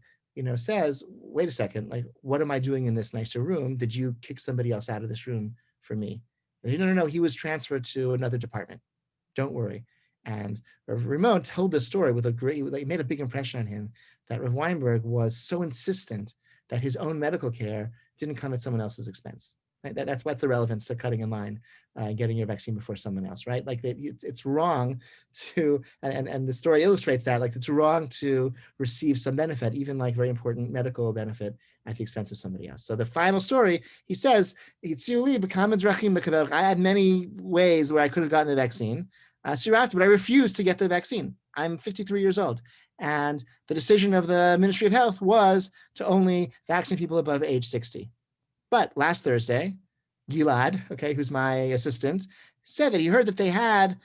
says, wait a second, like, what am I doing in this nicer room? Did you kick somebody else out of this room for me? No, he was transferred to another department. Don't worry. And Rav Rimon told this story with it made a big impression on him, that Rav Weinberg was so insistent that his own medical care didn't come at someone else's expense. Right? That's what's the relevance to cutting in line, getting your vaccine before someone else, right? Like it's wrong to, and the story illustrates that, like it's wrong to receive some benefit, even like very important medical benefit, at the expense of somebody else. So the final story, he says, I had many ways where I could have gotten the vaccine, but I refused to get the vaccine. I'm 53 years old. And the decision of the Ministry of Health was to only vaccinate people above age 60. But last Thursday, Gilad, who's my assistant, said that he heard that they had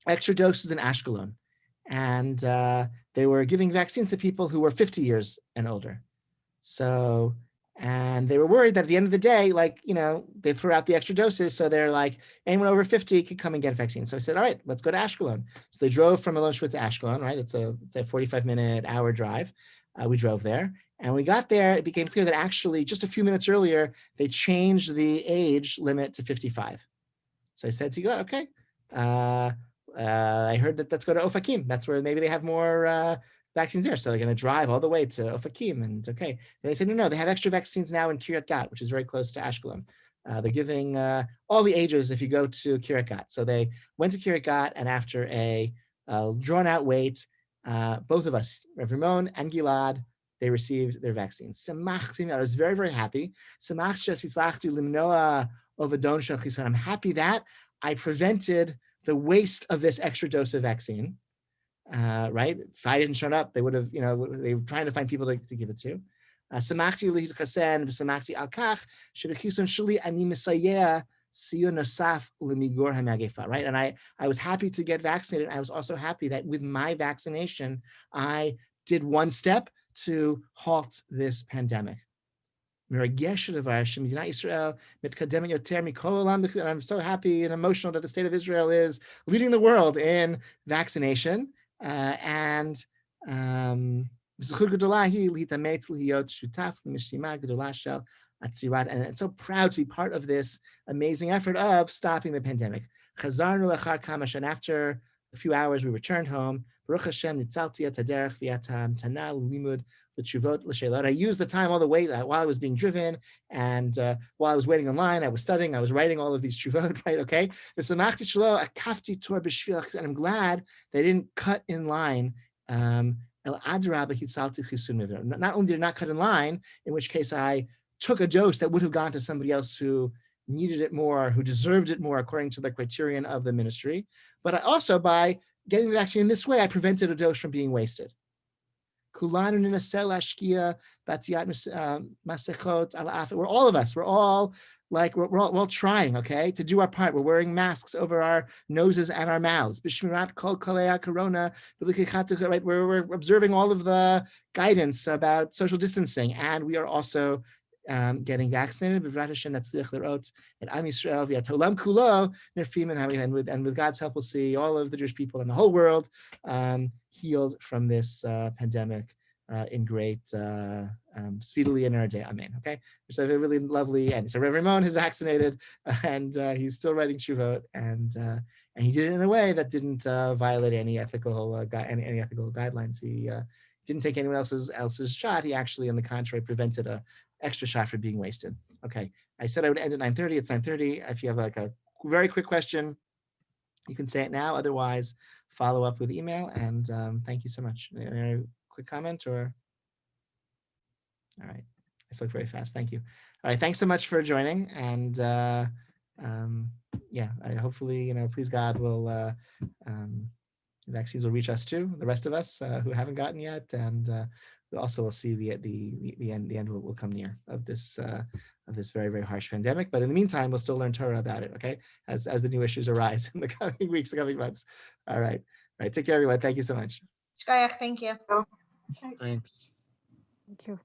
extra doses in Ashkelon, and they were giving vaccines to people who were 50 years and older. So, and they were worried that at the end of the day, they threw out the extra doses. So they're like, anyone over 50 could come and get a vaccine. So I said, all right, let's go to Ashkelon. So they drove from Elon Shvut to Ashkelon, right? It's a 45-hour drive. We drove there. And we got there, it became clear that actually just a few minutes earlier, they changed the age limit to 55. So I said to Gilad, okay, I heard that let's go to Ofakim. That's where maybe they have more vaccines there. So they're going to drive all the way to Ofakim, and okay. And they said, no, they have extra vaccines now in Kiryat Gat, which is very close to Ashkelon. They're giving all the ages if you go to Kiryat Gat. So they went to Kiryat Gat, and after a drawn out wait, both of us, Rav Rimon and Gilad, they received their vaccines. I was very, very happy. I'm happy that I prevented the waste of this extra dose of vaccine, right? If I didn't show up, they would have, they were trying to find people to give it to. Right? And I was happy to get vaccinated. I was also happy that with my vaccination, I did one step to halt this pandemic. And I'm so happy and emotional that the state of Israel is leading the world in vaccination. And it's so proud to be part of this amazing effort of stopping the pandemic. And after a few hours, we returned home. Baruch Hashem, nitzalti et haderech v'atam tana limud l'tshuvot l'sheilot. I used the time all the way while I was being driven, and while I was waiting online, I was studying, I was writing all of these tshuvot, right? Okay. V'samachti shelo akafti tor b'shvil, and I'm glad they didn't cut in line. El adraba hitzalti chisun miver. Not only did it not cut in line, in which case I took a dose that would have gone to somebody else who needed it more, who deserved it more according to the criterion of the ministry, but I also, by getting the vaccine in this way, I prevented a dose from being wasted. We're all of us, we're all trying, okay, to do our part. We're wearing masks over our noses and our mouths. Right? We're observing all of the guidance about social distancing, and we are also getting vaccinated. And with God's help, we'll see all of the Jewish people in the whole world healed from this pandemic in great speedily in our day. Amen. Okay, so a really lovely end. So Reverend Ramon is vaccinated, and he's still writing Shuvot, and he did it in a way that didn't violate any ethical any ethical guidelines. He didn't take anyone else's shot. He actually, on the contrary, prevented a extra shot from being wasted. Okay, I said I would end at 9:30. It's 9:30. If you have like a very quick question, you can say it now. Otherwise, follow up with email. And thank you so much. Any quick comment or? All right, I spoke very fast. Thank you. All right, thanks so much for joining. And yeah, hopefully, please God will vaccines will reach us too, the rest of us who haven't gotten yet, and we also will see the end. The end will come near of this very, very harsh pandemic. But in the meantime, we'll still learn Torah about it. Okay, as the new issues arise in the coming weeks, the coming months. All right. Take care, everyone. Thank you so much. Shkayach, thank you. Thanks. Thank you.